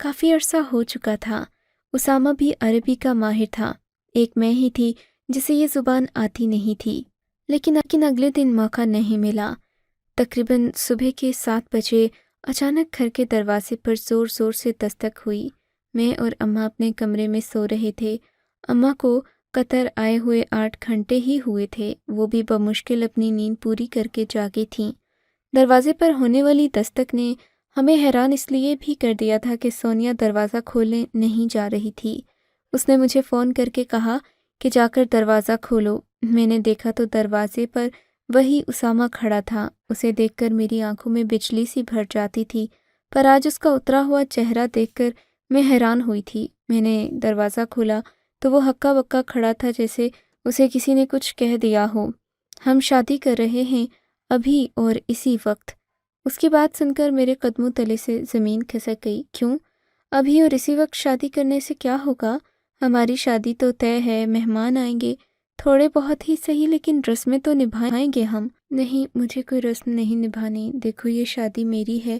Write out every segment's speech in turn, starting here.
کافی عرصہ ہو چکا تھا۔ اسامہ بھی عربی کا ماہر تھا، ایک میں ہی تھی جسے یہ زبان آتی نہیں تھی، لیکن اگلے دن موقع نہیں ملا۔ تقریباً صبح کے 7 بجے اچانک گھر کے دروازے پر زور زور سے دستک ہوئی۔ میں اور اماں اپنے کمرے میں سو رہے تھے۔ اماں کو قطر آئے ہوئے 8 گھنٹے ہی ہوئے تھے، وہ بھی بمشکل اپنی نیند پوری کر کے جاگی تھیں۔ دروازے پر ہونے والی دستک نے ہمیں حیران اس لیے بھی کر دیا تھا کہ سونیا دروازہ کھولنے نہیں جا رہی تھی۔ اس نے مجھے فون کر کے کہا کہ جا کر دروازہ کھولو۔ میں نے دیکھا تو دروازے پر وہی اسامہ کھڑا تھا۔ اسے دیکھ کر میری آنکھوں میں بجلی سی بھر جاتی تھی، پر آج اس کا اترا ہوا چہرہ دیکھ کر میں حیران ہوئی تھی۔ میں نے دروازہ کھولا تو وہ ہکا بکا کھڑا تھا، جیسے اسے کسی نے کچھ کہہ دیا ہو۔ ہم شادی کر رہے ہیں ابھی اور اسی وقت۔ اس کی بات سن کر میرے قدموں تلے سے زمین کھسک گئی۔ کیوں؟ ابھی اور اسی وقت شادی کرنے سے کیا ہوگا؟ ہماری شادی تو طے ہے، مہمان آئیں گے، تھوڑے بہت ہی صحیح، لیکن رسمیں تو نبھائیں گے ہم۔ نہیں، مجھے کوئی رسم نہیں نبھانی۔ دیکھو، یہ شادی میری ہے،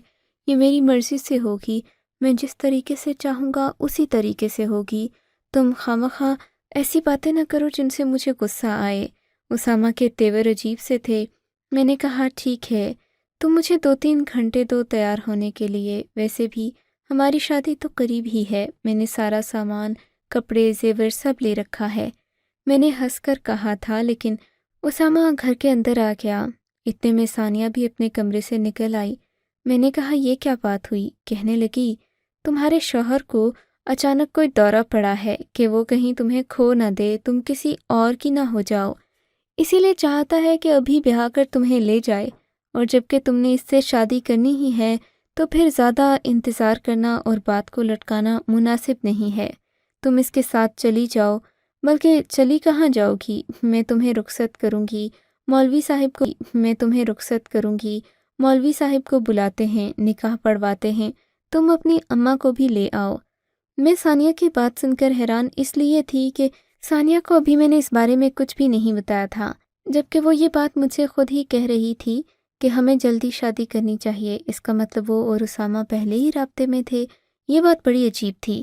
یہ میری مرضی سے ہوگی، میں جس طریقے سے چاہوں گا اسی طریقے سے ہوگی۔ تم خواہ ایسی باتیں نہ کرو جن سے مجھے غصہ آئے۔ اسامہ کے تیور عجیب سے تھے۔ میں نے کہا ٹھیک ہے، تم مجھے 2-3 گھنٹے دو تیار ہونے کے لیے، ویسے بھی ہماری شادی تو قریب ہی ہے۔ میں نے سارا سامان، کپڑے، زیور سب لے رکھا ہے، میں نے ہنس کر کہا تھا، لیکن اسامہ گھر کے اندر آ گیا۔ اتنے میں ثانیہ بھی اپنے کمرے سے نکل آئی۔ میں نے کہا یہ کیا بات ہوئی؟ کہنے لگی تمہارے شوہر کو اچانک کوئی دورہ پڑا ہے کہ وہ کہیں تمہیں کھو نہ دے، تم کسی اور کی نہ ہو جاؤ، اسی لیے چاہتا ہے کہ ابھی بیاہ کر تمہیں لے جائے، اور جب کہ تم نے اس سے شادی کرنی ہی ہے تو پھر زیادہ انتظار کرنا اور بات کو لٹکانا مناسب نہیں ہے۔ تم اس کے ساتھ چلی جاؤ۔ بلکہ چلی کہاں جاؤ گی؟ میں تمہیں رخصت کروں گی، مولوی صاحب کو بلاتے ہیں، نکاح پڑھواتے ہیں، تم اپنی اماں کو بھی لے آؤ۔ میں ثانیہ کی بات سن کر حیران اس لیے تھی کہ ثانیہ کو ابھی میں نے اس بارے میں کچھ بھی نہیں بتایا تھا، جبکہ وہ یہ بات مجھ سے خود ہی کہہ رہی تھی کہ ہمیں جلدی شادی کرنی چاہیے۔ اس کا مطلب وہ اور اسامہ پہلے ہی رابطے میں تھے۔ یہ بات بڑی عجیب تھی۔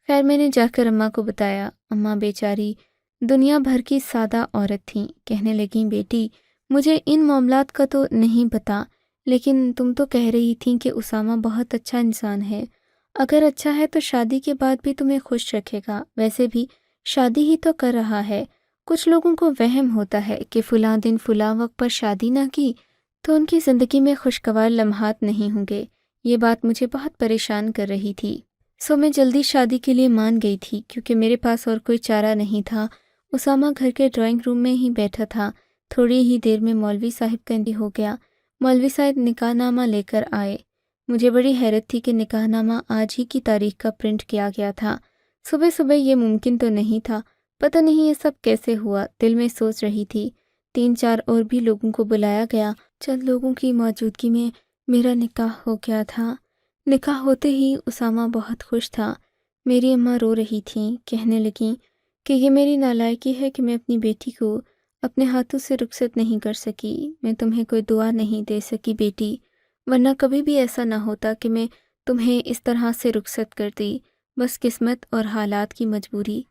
خیر، میں نے جا کر اماں کو بتایا۔ اماں بیچاری دنیا بھر کی سادہ عورت تھیں، کہنے لگیں بیٹی مجھے ان معاملات کا تو نہیں پتہ، لیکن تم تو کہہ رہی تھیں کہ اسامہ بہت اچھا انسان ہے، اگر اچھا ہے تو شادی کے بعد بھی تمہیں خوش رکھے گا، ویسے بھی شادی ہی تو کر رہا ہے۔ کچھ لوگوں کو وہم ہوتا ہے کہ فلاں دن فلاں وقت پر شادی نہ کی تو ان کی زندگی میں خوشگوار لمحات نہیں ہوں گے۔ یہ بات مجھے بہت پریشان کر رہی تھی، سو میں جلدی شادی کے لیے مان گئی تھی، کیونکہ میرے پاس اور کوئی چارہ نہیں تھا۔ اسامہ گھر کے ڈرائنگ روم میں ہی بیٹھا تھا۔ تھوڑی ہی دیر میں مولوی صاحب کا انتقال ہو گیا۔ مولوی صاحب نکاح نامہ لے کر آئے۔ مجھے بڑی حیرت تھی کہ نکاح نامہ آج ہی کی تاریخ کا پرنٹ کیا گیا تھا۔ صبح صبح یہ ممکن تو نہیں تھا، پتہ نہیں یہ سب کیسے ہوا، دل میں سوچ رہی تھی۔ 3-4 اور بھی لوگوں کو بلایا گیا۔ چند لوگوں کی موجودگی میں میرا نکاح ہو گیا تھا۔ نکاح ہوتے ہی اسامہ بہت خوش تھا۔ میری اماں رو رہی تھیں، کہنے لگیں کہ یہ میری نالائکی ہے کہ میں اپنی بیٹی کو اپنے ہاتھوں سے رخصت نہیں کر سکی۔ میں تمہیں کوئی دعا نہیں دے سکی بیٹی، ورنہ کبھی بھی ایسا نہ ہوتا کہ میں تمہیں اس طرح سے رخصت کرتی، بس قسمت اور حالات کی مجبوری۔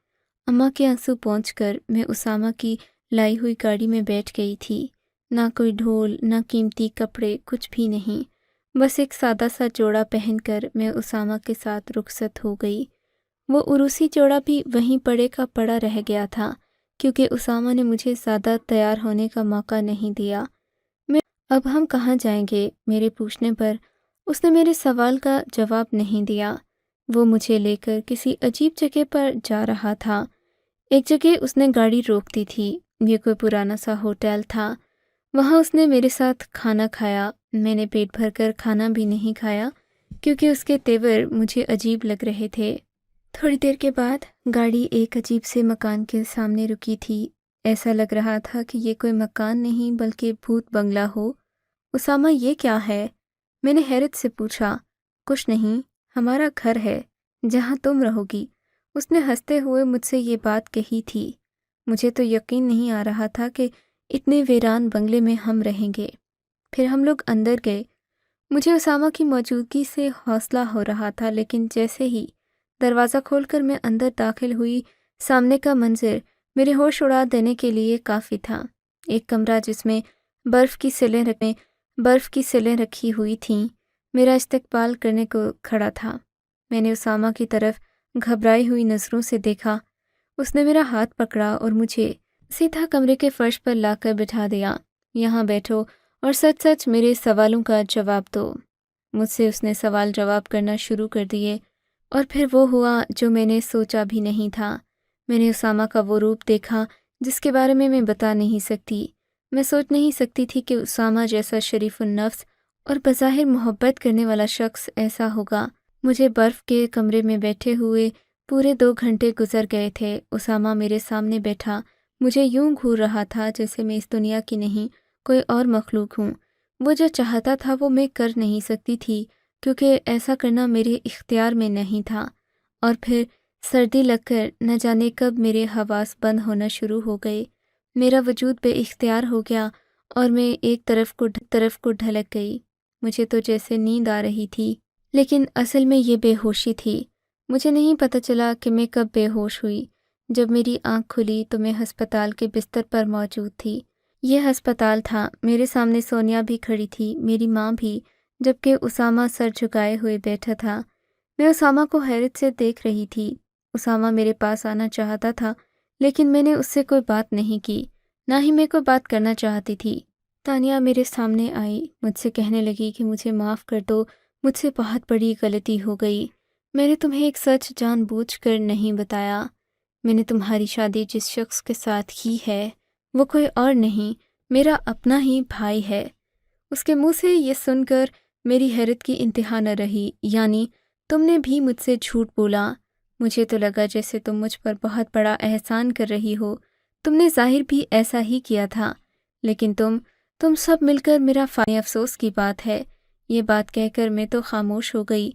اماں کے آنسو پہنچ کر میں اسامہ کی لائی ہوئی گاڑی میں بیٹھ گئی تھی۔ نہ کوئی ڈھول، نہ قیمتی کپڑے، کچھ بھی نہیں، بس ایک سادہ سا جوڑا پہن کر میں اسامہ کے ساتھ رخصت ہو گئی۔ وہ عروسی جوڑا بھی وہیں پڑے کا پڑا رہ گیا تھا، کیونکہ اسامہ نے مجھے زیادہ تیار ہونے کا موقع نہیں دیا۔ اب ہم کہاں جائیں گے؟ میرے پوچھنے پر اس نے میرے سوال کا جواب نہیں دیا۔ وہ مجھے لے کر کسی عجیب جگہ پر جا رہا تھا۔ ایک جگہ اس نے گاڑی روک دی تھی، یہ کوئی پرانا سا ہوٹل تھا۔ وہاں اس نے میرے ساتھ کھانا کھایا۔ میں نے پیٹ بھر کر کھانا بھی نہیں کھایا، کیونکہ اس کے تیور مجھے عجیب لگ رہے تھے۔ تھوڑی دیر کے بعد گاڑی ایک عجیب سے مکان کے سامنے رکی تھی۔ ایسا لگ رہا تھا کہ یہ کوئی مکان نہیں بلکہ بھوت بنگلہ ہو۔ اسامہ، یہ کیا ہے؟ میں نے حیرت سے پوچھا۔ کچھ نہیں، ہمارا گھر ہے جہاں تم رہو گی۔ اس نے ہنستے ہوئے مجھ سے یہ بات کہی تھی۔ مجھے تو یقین نہیں آ رہا تھا کہ اتنے ویران بنگلے میں ہم رہیں گے۔ پھر ہم لوگ اندر گئے۔ مجھے اسامہ کی موجودگی سے حوصلہ ہو رہا تھا، لیکن جیسے ہی دروازہ کھول کر میں اندر داخل ہوئی، سامنے کا منظر میرے ہوش اڑا دینے کے لیے کافی تھا۔ ایک کمرہ جس میں برف کی سلیں رکھی ہوئی تھیں میرا استقبال کرنے کو کھڑا تھا۔ میں نے اسامہ کی طرف گھبرائی ہوئی نظروں سے دیکھا۔ اس نے میرا ہاتھ پکڑا اور مجھے سیدھا کمرے کے فرش پر لا کر بٹھا دیا۔ یہاں بیٹھو اور سچ سچ میرے سوالوں کا جواب دو۔ مجھ سے اس نے سوال جواب کرنا شروع کر دیے، اور پھر وہ ہوا جو میں نے سوچا بھی نہیں تھا۔ میں نے اسامہ کا وہ روپ دیکھا جس کے بارے میں بتا نہیں سکتی۔ میں سوچ نہیں سکتی تھی کہ اسامہ جیسا شریف النفس اور بظاہر محبت کرنے والا شخص ایسا ہوگا۔ مجھے برف کے کمرے میں بیٹھے ہوئے پورے 2 گھنٹے گزر گئے تھے۔ اسامہ میرے سامنے بیٹھا مجھے یوں گھور رہا تھا جیسے میں اس دنیا کی نہیں کوئی اور مخلوق ہوں۔ وہ جو چاہتا تھا وہ میں کر نہیں سکتی تھی، کیونکہ ایسا کرنا میرے اختیار میں نہیں تھا۔ اور پھر سردی لگ کر نہ جانے کب میرے حواس بند ہونا شروع ہو گئے۔ میرا وجود بے اختیار ہو گیا اور میں ایک طرف کو ڈھلک گئی۔ مجھے تو جیسے نیند آ رہی تھی، لیکن اصل میں یہ بے ہوشی تھی۔ مجھے نہیں پتہ چلا کہ میں کب بے ہوش ہوئی۔ جب میری آنکھ کھلی تو میں ہسپتال کے بستر پر موجود تھی۔ یہ ہسپتال تھا، میرے سامنے سونیا بھی کھڑی تھی، میری ماں بھی، جبکہ اسامہ سر جھکائے ہوئے بیٹھا تھا۔ میں اسامہ کو حیرت سے دیکھ رہی تھی۔ اسامہ میرے پاس آنا چاہتا تھا، لیکن میں نے اس سے کوئی بات نہیں کی، نہ ہی میں کوئی بات کرنا چاہتی تھی۔ تانیہ میرے سامنے آئی، مجھ سے کہنے لگی کہ مجھے معاف کر دو، مجھ سے بہت بڑی غلطی ہو گئی۔ میں نے تمہیں ایک سچ جان بوجھ کر نہیں بتایا۔ میں نے تمہاری شادی جس شخص کے ساتھ کی ہے وہ کوئی اور نہیں، میرا اپنا ہی بھائی ہے۔ اس کے منہ سے یہ سن کر میری حیرت کی انتہا نہ رہی۔ یعنی تم نے بھی مجھ سے جھوٹ بولا؟ مجھے تو لگا جیسے تم مجھ پر بہت بڑا احسان کر رہی ہو۔ تم نے ظاہر بھی ایسا ہی کیا تھا، لیکن تم سب مل کر میرا فانی افسوس کی بات ہے۔ یہ بات کہہ کر میں تو خاموش ہو گئی،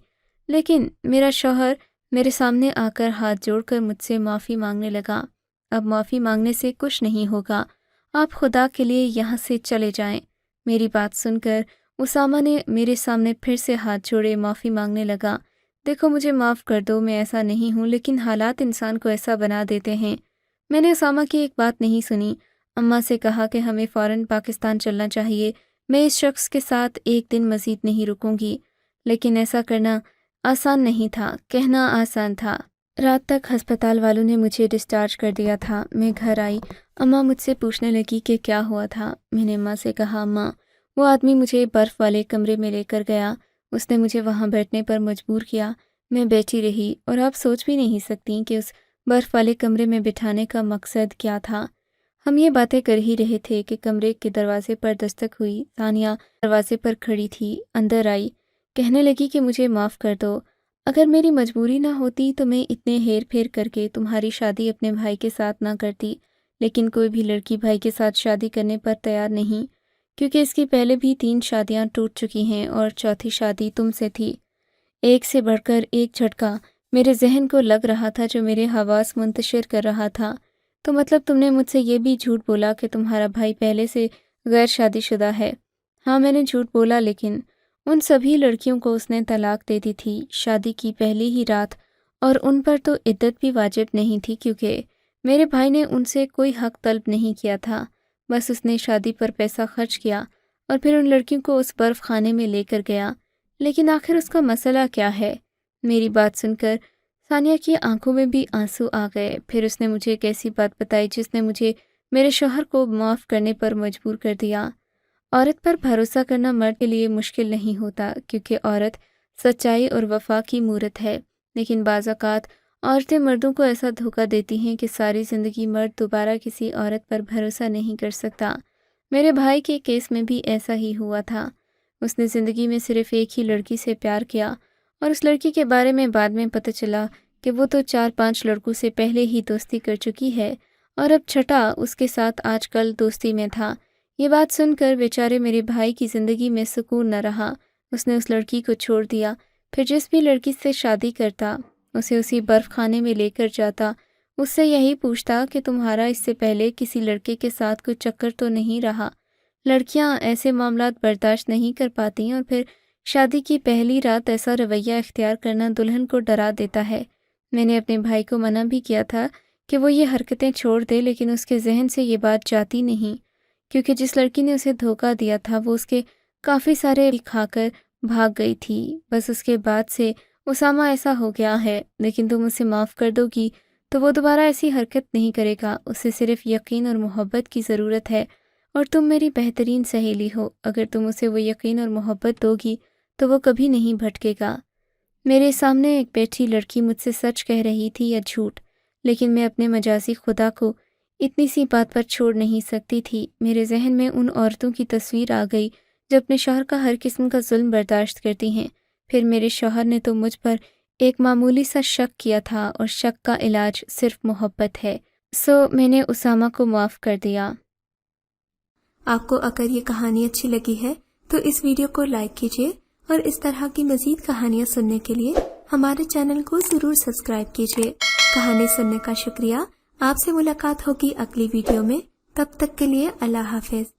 لیکن میرا شوہر میرے سامنے آ کر ہاتھ جوڑ کر مجھ سے معافی مانگنے لگا۔ اب معافی مانگنے سے کچھ نہیں ہوگا، آپ خدا کے لیے یہاں سے چلے جائیں۔ میری بات سن کر اسامہ نے میرے سامنے پھر سے ہاتھ جوڑے معافی مانگنے لگا۔ دیکھو مجھے معاف کر دو، میں ایسا نہیں ہوں، لیکن حالات انسان کو ایسا بنا دیتے ہیں۔ میں نے اسامہ کی ایک بات نہیں سنی۔ اماں سے کہا کہ ہمیں فوراً پاکستان چلنا چاہیے، میں اس شخص کے ساتھ ایک دن مزید نہیں رکوں گی۔ لیکن ایسا کرنا آسان نہیں تھا، کہنا آسان تھا۔ رات تک ہسپتال والوں نے مجھے ڈسچارج کر دیا تھا۔ میں گھر آئی، اماں مجھ سے پوچھنے لگی کہ کیا ہوا تھا۔ میں نے اماں سے کہا اماں، وہ آدمی مجھے برف والے کمرے میں لے کر گیا، اس نے مجھے وہاں بیٹھنے پر مجبور کیا۔ میں بیٹھی رہی، اور آپ سوچ بھی نہیں سکتی کہ اس برف والے کمرے میں بٹھانے کا مقصد کیا تھا۔ ہم یہ باتیں کر ہی رہے تھے کہ کمرے کے دروازے پر دستک ہوئی۔ ثانیہ دروازے پر کھڑی تھی، اندر آئی، کہنے لگی کہ مجھے معاف کر دو۔ اگر میری مجبوری نہ ہوتی تو میں اتنے ہیر پھیر کر کے تمہاری شادی اپنے بھائی کے ساتھ نہ کرتی، لیکن کوئی بھی لڑکی بھائی کے ساتھ شادی کرنے پر تیار نہیں، کیونکہ اس کی پہلے بھی 3 شادیاں ٹوٹ چکی ہیں اور چوتھی شادی تم سے تھی۔ ایک سے بڑھ کر ایک جھٹکا میرے ذہن کو لگ رہا تھا جو میرے حواس منتشر کر رہا تھا۔ تو مطلب تم نے مجھ سے یہ بھی جھوٹ بولا کہ تمہارا بھائی پہلے سے غیر شادی شدہ ہے؟ ہاں میں نے جھوٹ بولا، لیکن ان سبھی لڑکیوں کو اس نے طلاق دے دی تھی شادی کی پہلی ہی رات، اور ان پر تو عدت بھی واجب نہیں تھی، کیونکہ میرے بھائی نے ان سے کوئی حق طلب نہیں کیا تھا، بس اس نے شادی پر پیسہ خرچ کیا اور پھر ان لڑکیوں کو اس برف خانے میں لے کر گیا۔ لیکن آخر اس کا مسئلہ کیا ہے؟ میری بات سن کر ثانیہ کی آنکھوں میں بھی آنسو آ گئے۔ پھر اس نے مجھے ایک ایسی بات بتائی جس نے مجھے میرے شوہر کو معاف کرنے پر مجبور کر دیا۔ عورت پر بھروسہ کرنا مرد کے لیے مشکل نہیں ہوتا، کیونکہ عورت سچائی اور وفا کی مورت ہے، لیکن بعض اوقات عورتیں مردوں کو ایسا دھوکہ دیتی ہیں کہ ساری زندگی مرد دوبارہ کسی عورت پر بھروسہ نہیں کر سکتا۔ میرے بھائی کے کیس میں بھی ایسا ہی ہوا تھا۔ اس نے زندگی میں صرف ایک ہی لڑکی سے پیار کیا، اور اس لڑکی کے بارے میں بعد میں پتہ چلا کہ وہ تو 4-5 لڑکوں سے پہلے ہی دوستی کر چکی ہے، اور اب چھٹا اس کے ساتھ آج کل دوستی میں تھا۔ یہ بات سن کر بیچارے میرے بھائی کی زندگی میں سکون نہ رہا۔ اس نے اس لڑکی کو چھوڑ دیا، پھر جس بھی لڑکی سے شادی کرتا اسے اسی برف خانے میں لے کر جاتا، اس سے یہی پوچھتا کہ تمہارا اس سے پہلے کسی لڑکے کے ساتھ کوئی چکر تو نہیں رہا۔ لڑکیاں ایسے معاملات برداشت نہیں کر پاتی اور پھر شادی کی پہلی رات ایسا رویہ اختیار کرنا دلہن کو ڈرا دیتا ہے۔ میں نے اپنے بھائی کو منع بھی کیا تھا کہ وہ یہ حرکتیں چھوڑ دے، لیکن اس کے ذہن سے یہ بات جاتی نہیں، کیونکہ جس لڑکی نے اسے دھوکہ دیا تھا وہ اس کے کافی سارے کھا کر بھاگ گئی تھی۔ بس اس کے بعد سے اسامہ ایسا ہو گیا ہے، لیکن تم اسے معاف کر دو گی تو وہ دوبارہ ایسی حرکت نہیں کرے گا۔ اسے صرف یقین اور محبت کی ضرورت ہے، اور تم میری بہترین سہیلی ہو۔ اگر تم اسے وہ یقین اور محبت دو گی تو وہ کبھی نہیں بھٹکے گا۔ میرے سامنے ایک بیٹھی لڑکی مجھ سے سچ کہہ رہی تھی یا جھوٹ، لیکن میں اپنے مجازی خدا کو اتنی سی بات پر چھوڑ نہیں سکتی تھی۔ میرے ذہن میں ان عورتوں کی تصویر آ گئی جو اپنے شوہر کا ہر قسم کا ظلم برداشت کرتی ہیں۔ پھر میرے شوہر نے تو مجھ پر ایک معمولی سا شک کیا تھا، اور شک کا علاج صرف محبت ہے، میں نے اسامہ کو معاف کر دیا۔ آپ کو اگر یہ کہانی اچھی لگی ہے تو اس ویڈیو کو لائک کیجیے، اور اس طرح کی مزید کہانیاں سننے کے لیے ہمارے چینل کو ضرور سبسکرائب کیجیے۔ کہانی سننے کا شکریہ۔ آپ سے ملاقات ہوگی اگلی ویڈیو میں، تب تک کے لیے اللہ حافظ۔